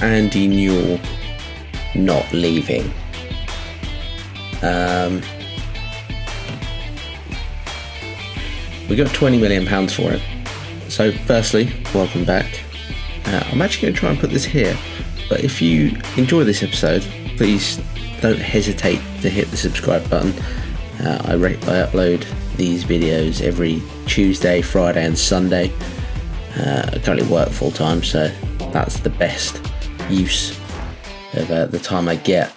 Andy Newell not leaving? We got £20 million for it. So firstly, welcome back. I'm actually going to try and put this here, but if you enjoy this episode, please don't hesitate to hit the subscribe button. I upload these videos every Tuesday, Friday and Sunday. I currently work full time, so that's the best use of the time I get.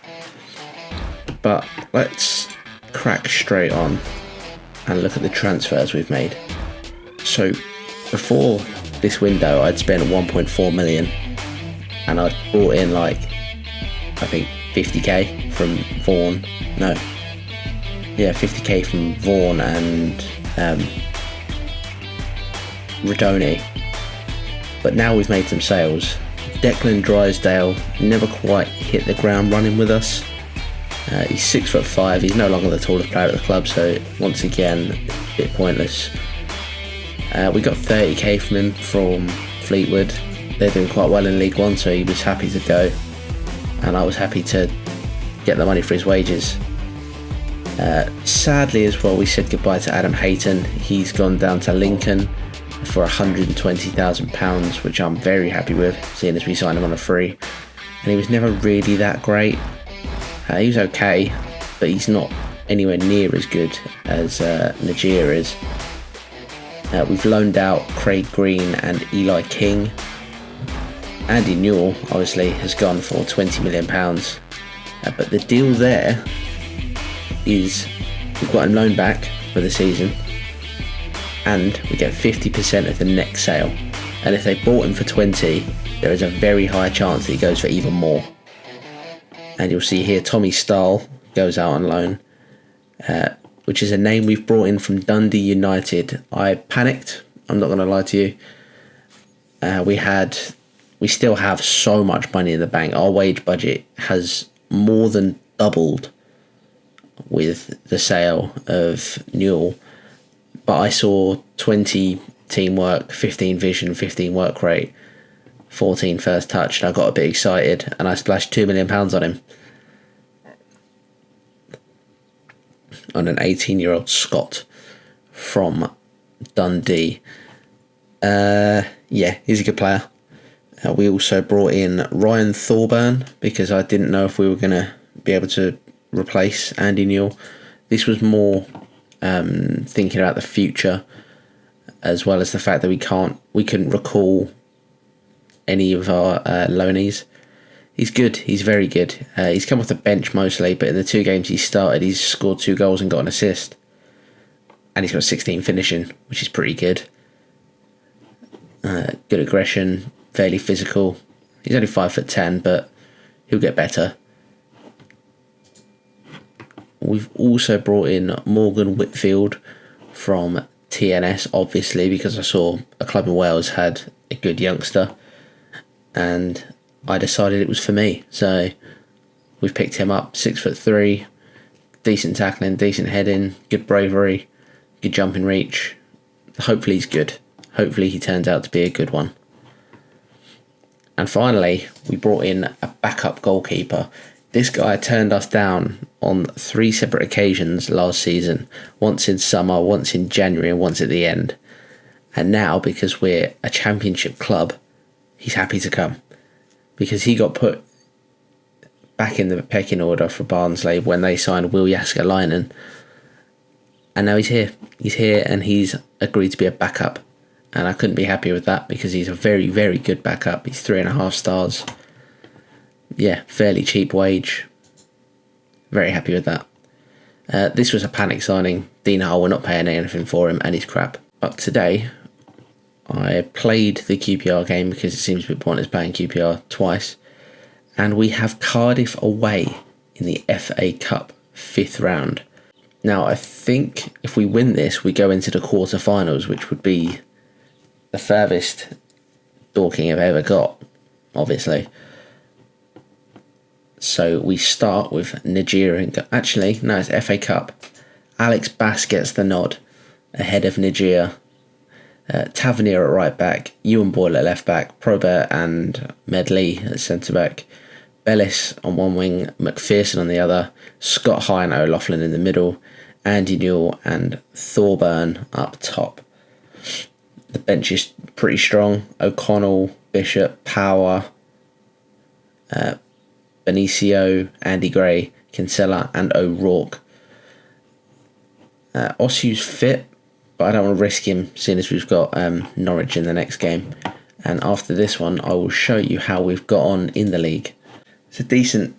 But let's crack straight on and look at the transfers we've made. So before this window, I'd spent 1.4 million and I'd brought in I think 50k from Vaughan. 50k from Vaughan and Radoni. But now we've made some sales. Declan Drysdale never quite hit the ground running with us. He's 6'5". He's no longer the tallest player at the club, so once again, a bit pointless. We got 30k from him from Fleetwood. They're doing quite well in League One, so he was happy to go, and I was happy to get the money for his wages. Sadly as well, we said goodbye to Adam Hayton. He's gone down to Lincoln for £120,000, which I'm very happy with, seeing as we signed him on a free. And he was never really that great. He was okay, but he's not anywhere near as good as Nigeria is. We've loaned out Craig Green and Eli King. Andy Newell obviously has gone for £20 million, but the deal there is we've got him loaned back for the season, and we get 50% of the next sale. And if they bought him for 20, there is a very high chance that he goes for even more. And you'll see here Tommy Stahl goes out on loan, which is a name we've brought in from Dundee United. I panicked, I'm not going to lie to you. We still have so much money in the bank. Our wage budget has more than doubled with the sale of Newell. But I saw 20 teamwork, 15 vision, 15 work rate, 14 first touch, and I got a bit excited and I splashed £2 million on him. On an 18-year-old Scot from Dundee. He's a good player. We also brought in Ryan Thorburn because I didn't know if we were going to be able to replace Andy Newell. This was more thinking about the future, as well as the fact that we couldn't recall any of our loanees. He's good. He's very good. He's come off the bench mostly, but in the 2 games he's started, he's scored 2 goals and got an assist. And he's got 16 finishing, which is pretty good. Good aggression, fairly physical. He's only 5'10", but he'll get better. We've also brought in Morgan Whitfield from TNS, obviously, because I saw a club in Wales had a good youngster, and I decided it was for me. So we've picked him up, 6'3", decent tackling, decent heading, good bravery, good jumping reach. Hopefully he's good. Hopefully he turns out to be a good one. And finally, we brought in a backup goalkeeper. This guy turned us down on 3 separate occasions last season. Once in summer, once in January, and once at the end. And now, because we're a championship club, he's happy to come. Because he got put back in the pecking order for Barnsley when they signed Will Jääskeläinen. And now he's here. He's here and he's agreed to be a backup. And I couldn't be happier with that because he's a very, very good backup. He's 3.5 stars. Yeah, fairly cheap wage. Very happy with that. This was a panic signing. Dean Hull, we're not paying anything for him and he's crap. But today, I played the QPR game because it seems a bit pointless playing QPR twice. And we have Cardiff away in the FA Cup 5th round. Now, I think if we win this, we go into the quarterfinals, which would be the furthest Dorking have ever got, obviously. So we start with Nigeria. Actually, no, it's FA Cup. Alex Bass gets the nod ahead of Nigeria. Tavernier at right back, Ewan Boyle at left back, Probert and Medley at centre back, Bellis on one wing, McPherson on the other, Scott High and O'Loughlin in the middle, Andy Newell and Thorburn up top. The bench is pretty strong. O'Connell, Bishop, Power, Benicio, Andy Gray, Kinsella and O'Rourke. Osu's fit, but I don't want to risk him seeing as we've got Norwich in the next game. And after this one, I will show you how we've got on in the league. It's a decent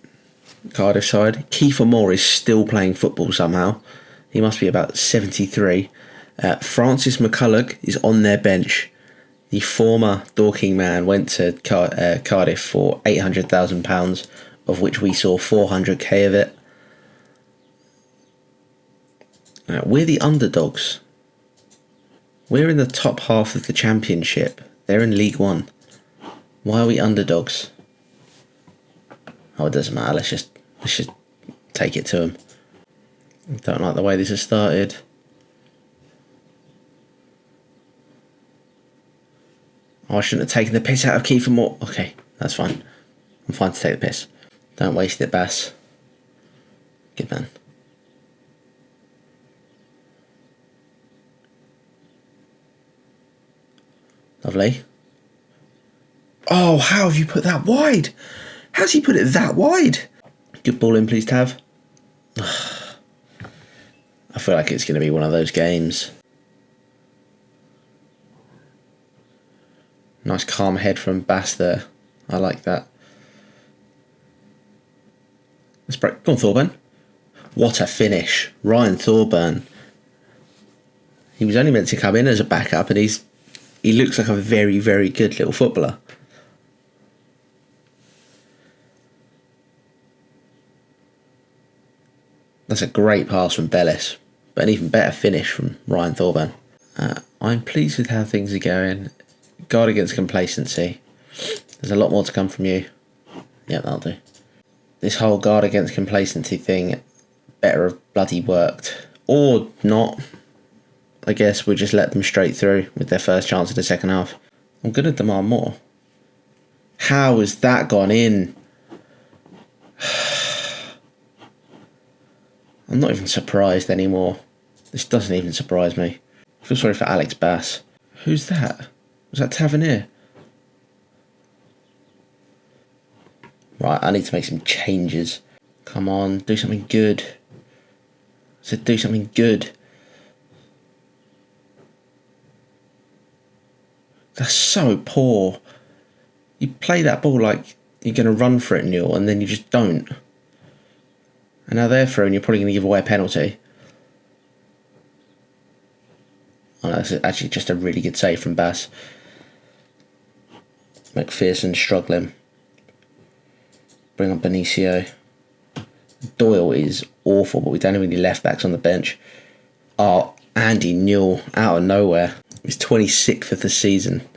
Cardiff side. Kiefer Moore is still playing football somehow. He must be about 73. Francis McCulloch is on their bench. The former Dorking man went to Cardiff for £800,000, of which we saw 400k of it. We're the underdogs. We're in the top half of the championship. They're in League One. Why are we underdogs? Oh, it doesn't matter. Let's just take it to them. Don't like the way this has started. Oh, I shouldn't have taken the piss out of Kiefer Moore. Okay, that's fine. I'm fine to take the piss. Don't waste it, Bass. Good man. Lovely. Oh, how have you put that wide? How's he put it that wide? Good ball in, please, Tav. I feel like it's going to be one of those games. Nice calm head from Bass there. I like that. Let's break. Go on, Thorburn. What a finish. Ryan Thorburn. He was only meant to come in as a backup, and he looks like a very, very good little footballer. That's a great pass from Bellis, but an even better finish from Ryan Thorburn. I'm pleased with how things are going. Guard against complacency. There's a lot more to come from you. Yeah, that'll do. This whole guard against complacency thing better have bloody worked. Or not. I guess we'll just let them straight through with their first chance of the second half. I'm going to demand more. How has that gone in? I'm not even surprised anymore. This doesn't even surprise me. I feel sorry for Alex Bass. Who's that? Was that Tavernier? Right, I need to make some changes. Come on, do something good. I said do something good. That's so poor. You play that ball like you're going to run for it, Newell, and then you just don't. And now they're through and you're probably going to give away a penalty. Oh, no, that's actually just a really good save from Bass. McPherson struggling. Bring on Benicio. Doyle is awful, but we don't have any left backs on the bench. Oh, Andy Newell out of nowhere. He's 26th of the season.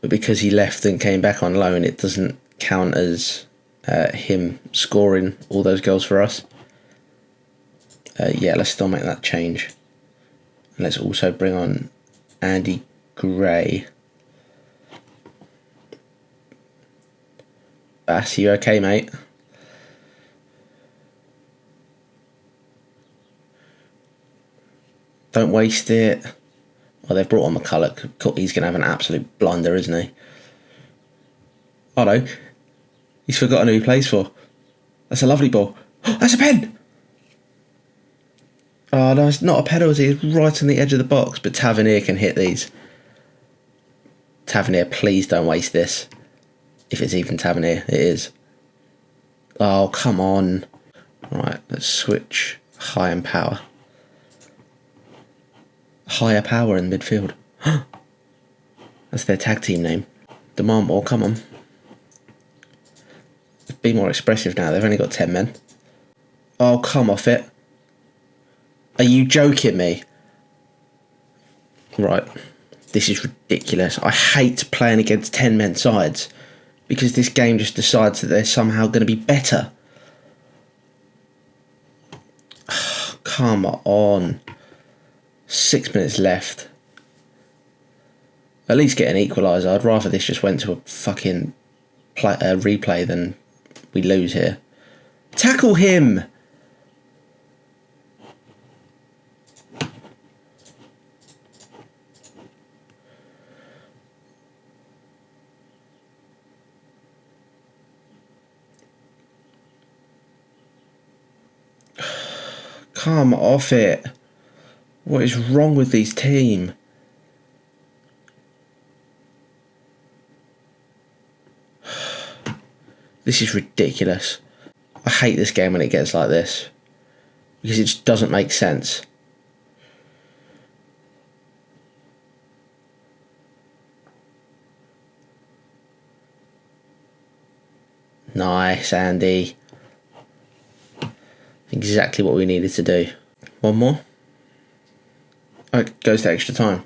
But because he left and came back on loan, it doesn't count as him scoring all those goals for us. Yeah, let's still make that change. And let's also bring on Andy Gray. Bass, you okay, mate? Don't waste it. Oh, they've brought on McCulloch. He's going to have an absolute blunder, isn't he? Oh no. He's forgotten who he plays for. That's a lovely ball. Oh, that's a pen! Oh no, it's not a penalty. It's right on the edge of the box. But Tavernier can hit these. Tavernier, please don't waste this. If it's even Tavernier, it is. Oh, come on. Right, let's switch high and power. Higher power in midfield. That's their tag team name. Demand more, come on. Be more expressive now, they've only got 10 men. Oh, come off it. Are you joking me? Right, this is ridiculous. I hate playing against 10 men sides because this game just decides that they're somehow going to be better. Come on. 6 minutes left. At least get an equaliser. I'd rather this just went to a fucking replay than we lose here. Tackle him! Come off it. What is wrong with this team? This is ridiculous. I hate this game when it gets like this, because it just doesn't make sense. Nice, Andy. Exactly what we needed to do. One more. Oh, it goes to extra time.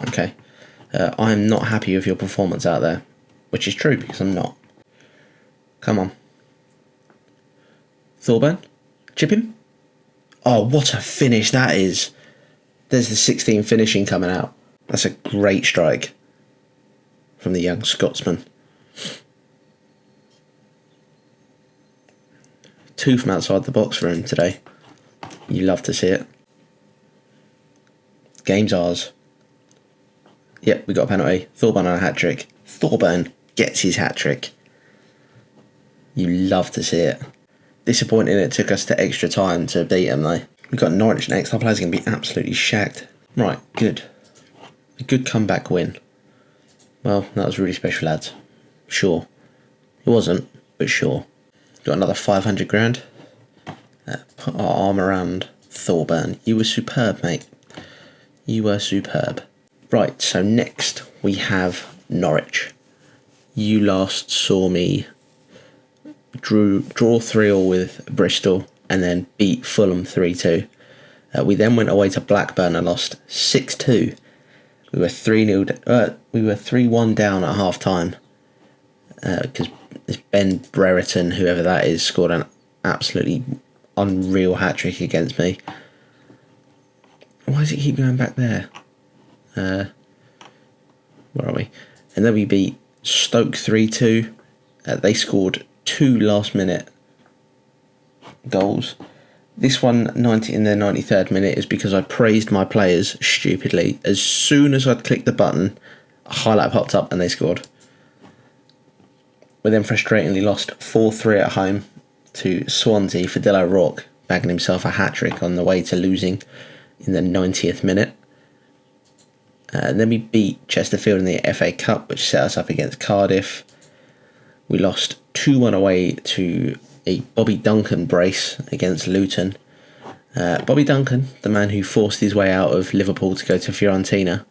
Okay. I'm not happy with your performance out there, which is true because I'm not. Come on. Thorburn? Chip him? Oh, what a finish that is. There's the 16 finishing coming out. That's a great strike from the young Scotsman. 2 from outside the box for him today. You love to see it. Game's ours. Yep, we got a penalty. Thorburn on a hat-trick. Thorburn gets his hat-trick. You love to see it. Disappointing it took us to extra time to beat them though. We've got Norwich next. Our players are going to be absolutely shagged. Right, good. A good comeback win. Well, that was really special, lads. Sure. It wasn't, but sure. Got another 500 grand. Put our arm around Thorburn. You were superb, mate. You were superb. Right, so next we have Norwich. You last saw me draw 3-3 with Bristol and then beat Fulham 3-2. We then went away to Blackburn and lost 6-2. We were 3-1 down at half time because this Ben Brereton, whoever that is, scored an absolutely unreal hat-trick against me. Why does it keep going back there? Where are we? And then we beat Stoke 3-2. They scored 2 last-minute goals. This one, in the 93rd minute, is because I praised my players stupidly. As soon as I'd clicked the button, a highlight popped up and they scored. We then frustratingly lost 4-3 at home to Swansea for Dylan O'Rourke, bagging himself a hat-trick on the way to losing in the 90th minute. And then we beat Chesterfield in the FA Cup, which set us up against Cardiff. We lost 2-1 away to a Bobby Duncan brace against Luton. Bobby Duncan, the man who forced his way out of Liverpool to go to Fiorentina,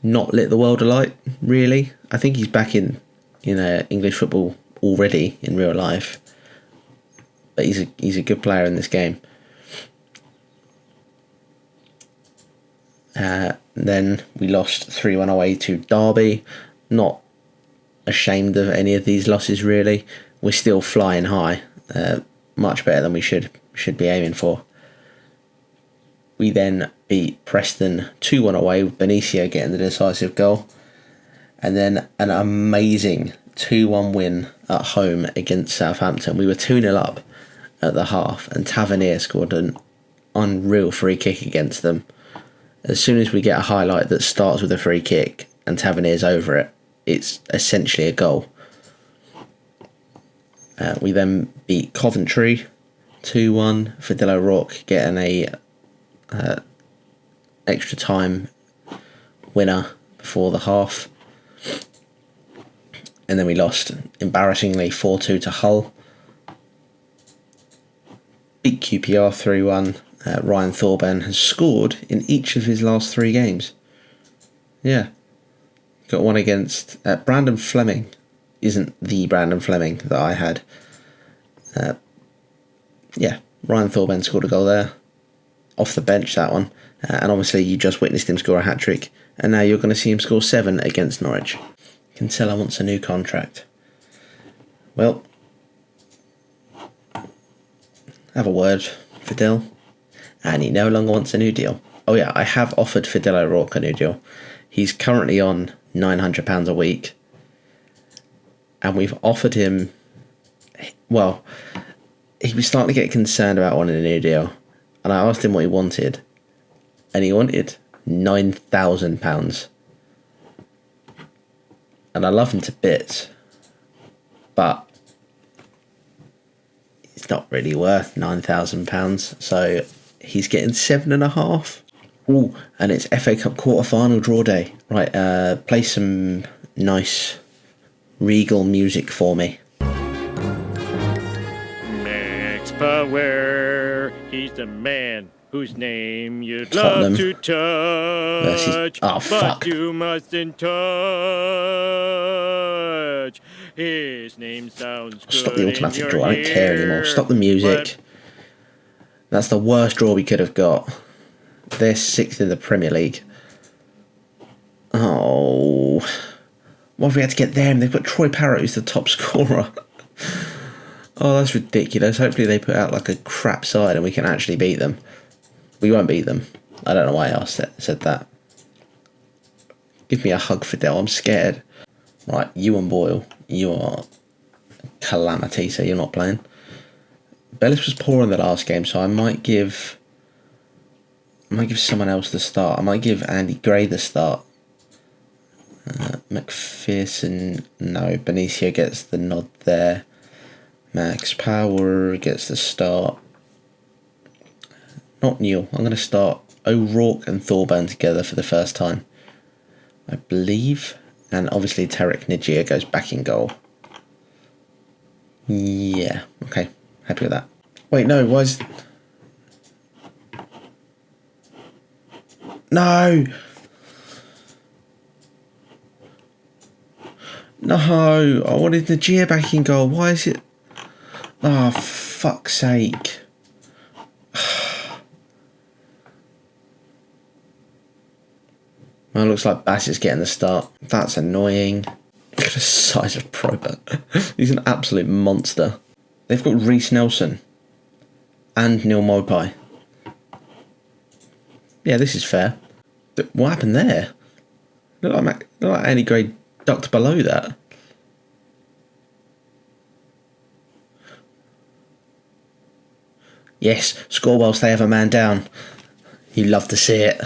not lit the world alight, really. I think he's back in English football already in real life. But he's a good player in this game. Then we lost 3-1 away to Derby. Not ashamed of any of these losses, really. We're still flying high. Much better than we should be aiming for. We then beat Preston 2-1 away with Benicio getting the decisive goal. And then an amazing 2-1 win at home against Southampton. We were 2-0 up at the half and Tavernier scored an unreal free kick against them. As soon as we get a highlight that starts with a free kick and Tavernier's over it, it's essentially a goal. We then beat Coventry 2-1 for Dylan O'Rourke getting a extra time winner before the half. And then we lost embarrassingly 4-2 to Hull. Beat QPR 3-1. Ryan Thorburn has scored in each of his last 3 games. Yeah. Got one against Brandon Fleming. Isn't the Brandon Fleming that I had. Ryan Thorburn scored a goal there. Off the bench, that one. And obviously you just witnessed him score a hat-trick. And now you're going to see him score 7 against Norwich. Kinsella wants a new contract. Well, have a word for Dill. And he no longer wants a new deal. Oh yeah, I have offered Fidel O'Rourke a new deal. He's currently on £900 a week. And we've offered him... Well, he was starting to get concerned about wanting a new deal. And I asked him what he wanted. And he wanted £9,000. And I love him to bits. But it's not really worth £9,000. So he's getting 7.5. Oh, and it's FA Cup quarter-final draw day. Right, play some nice regal music for me. Max Power, he's the man whose name you'd Tottenham love to touch, but fuck. you mustn't touch. His name sounds good. Stop the automatic in your draw. I don't care anymore. ear, Stop the music. That's the worst draw we could have got. They're 6th in the Premier League. Oh. Why have we had to get them? They've got Troy Parrott, who's the top scorer. Oh, that's ridiculous. Hopefully they put out like a crap side and we can actually beat them. We won't beat them. I don't know why I said that. Give me a hug, Fidel. I'm scared. Right, Ewan Boyle. You are calamity, so you're not playing. Bellis was poor in the last game, so I might give someone else the start. I might give Andy Gray the start. McPherson, no. Benicio gets the nod there. Max Power gets the start. Not Newell. I'm going to start O'Rourke and Thorburn together for the first time, I believe. And obviously Tarek Nijia goes back in goal. Yeah, okay. Happy with that. Wait, no, why is... No! No, I wanted Nijia back in goal. Why is it... Oh, for fuck's sake. Well, it looks like Bassett's getting the start. That's annoying. Look at the size of Probert. He's an absolute monster. They've got Reece Nelson and Neil Mopai. Yeah, this is fair. What happened there? Look like Andy Gray ducked below that. Yes, score whilst they have a man down. You love to see it.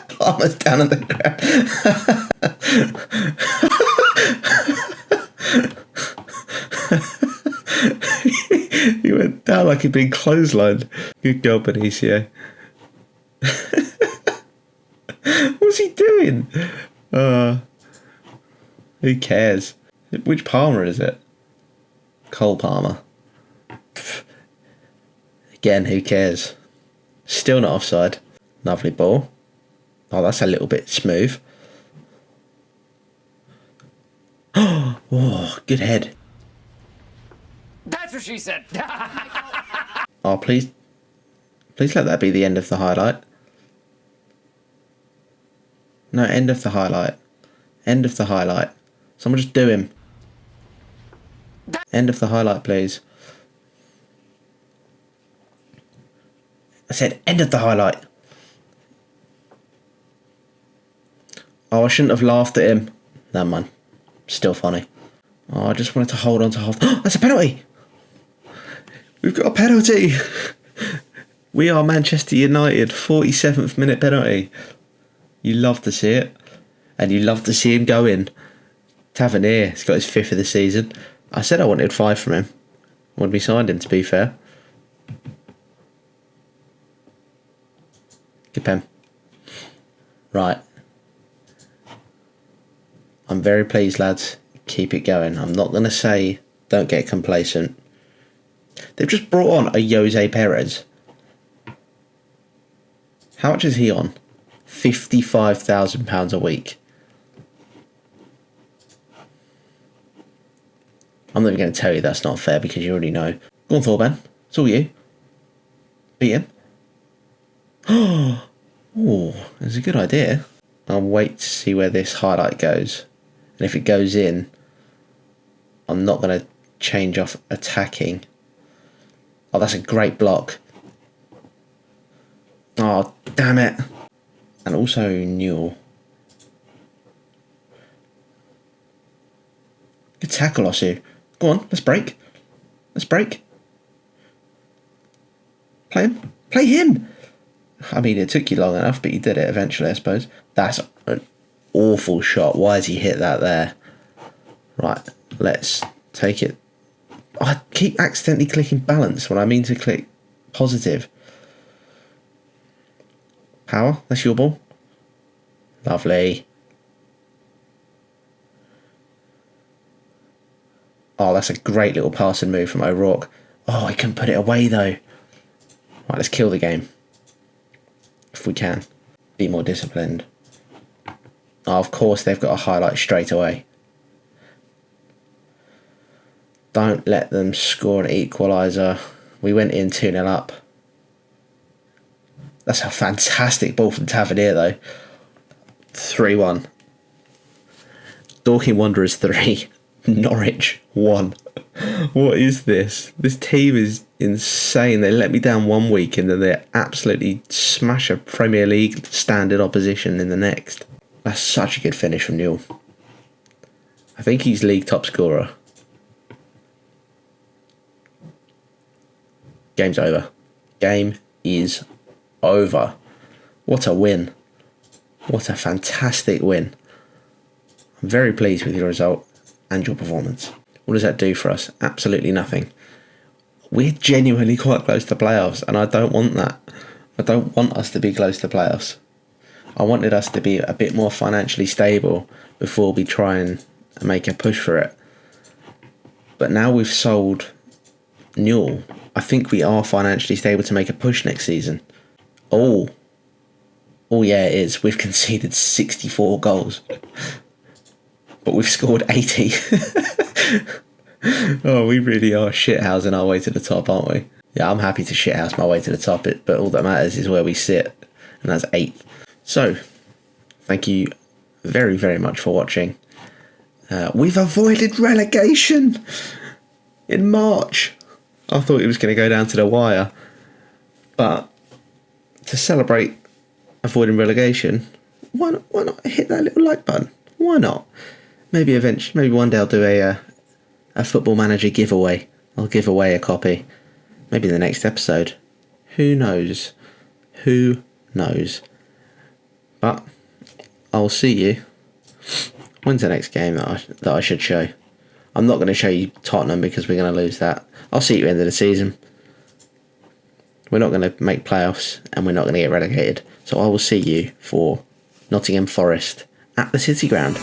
Palmer's down on the ground. He went down like he'd been clotheslined. Good girl, Benicio. What's he doing? Who cares? Which Palmer is it? Cole Palmer. Pff. Again, who cares? Still not offside. Lovely ball. Oh, that's a little bit smooth. Oh, good head. That's what she said. Oh, please let that be the end of the highlight. No, end of the highlight. End of the highlight. Someone just do him. End of the highlight, please. I said end of the highlight. Oh, I shouldn't have laughed at him. Never mind. Still funny. Oh, I just wanted to hold on to half. That's a penalty! We've got a penalty! We are Manchester United. 47th minute penalty. You love to see it. And you love to see him go in. Tavernier has got his 5th of the season. I said I wanted 5 from him when we signed him, to be fair. Good pen. Right. I'm very pleased, lads. Keep it going. I'm not going to say don't get complacent. They've just brought on a Jose Perez. How much is he on? £55,000 a week. I'm not even going to tell you that's not fair because you already know. Go on, Thorban. It's all you. Beat him. Oh, that's a good idea. I'll wait to see where this highlight goes. And if it goes in, I'm not going to change off attacking. Oh, that's a great block. Oh, damn it. And also Newell. Good tackle, Osu. Go on, let's break. Let's break. Play him. Play him! I mean, it took you long enough, but you did it eventually, I suppose. That's an awful shot. Why has he hit that there? Right, let's take it. I keep accidentally clicking balance when I mean to click positive. Power, that's your ball. Lovely. Oh, that's a great little passing move from O'Rourke. Oh, I couldn't put it away though. Right, let's kill the game. If we can. Be more disciplined. Oh, of course they've got a highlight straight away. Don't let them score an equaliser. We went in 2-0 up. That's a fantastic ball from Tavernier though. 3-1. Dorking Wanderers 3. Norwich 1. What is this? This team is insane. They let me down one week and then they absolutely smash a Premier League standard opposition in the next. That's such a good finish from Newell. I think he's league top scorer. Game's over. Game is over. What a win. What a fantastic win. I'm very pleased with your result and your performance. What does that do for us? Absolutely nothing. We're genuinely quite close to playoffs and I don't want that. I don't want us to be close to playoffs. I wanted us to be a bit more financially stable before we try and make a push for it. But now we've sold Newell, I think we are financially stable to make a push next season. Oh yeah, it is. We've conceded 64 goals. But we've scored 80. Oh, we really are shithousing our way to the top, aren't we? Yeah, I'm happy to shithouse my way to the top, but all that matters is where we sit, and that's 8th. So, thank you very, very much for watching. We've avoided relegation in March. I thought it was going to go down to the wire, but to celebrate avoiding relegation, why not hit that little like button? Why not? Maybe one day I'll do a Football Manager giveaway. I'll give away a copy. Maybe the next episode. Who knows? Who knows? But I'll see you. When's the next game that I should show? I'm not going to show you Tottenham because we're going to lose that. I'll see you at the end of the season. We're not going to make playoffs and we're not going to get relegated. So I will see you for Nottingham Forest at the City Ground.